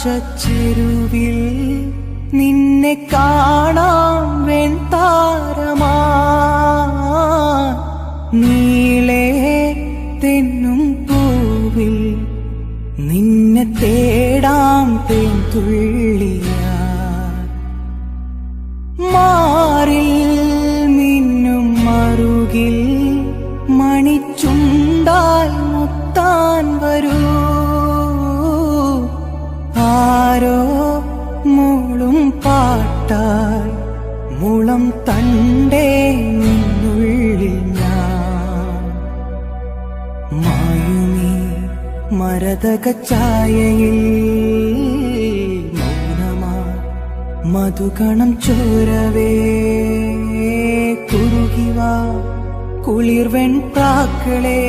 നീലാകാശച്ചെരുവിൽ നിന്നെ കാണാം വെൺതാരമാ നീളേ തെന്നും പൂവിൽ നിന്നെ തേടാം തേൻതുള്ളിയാ മാറിൽ മിന്നും മറുകിൽ മണിച്ചുണ്ടാൽ മുത്താൻ വരൂ ആരോ മൂളും പാട്ടാൽ മുളം തണ്ടേ നിന്നുള്ളിൽ ഞാൻ മായുമീ മരതക ഛായയിൽ മൗനമാ മധുകണം ചോരവേ കുറുകിവാ കുളിർവെൺ പ്രാക്കളേ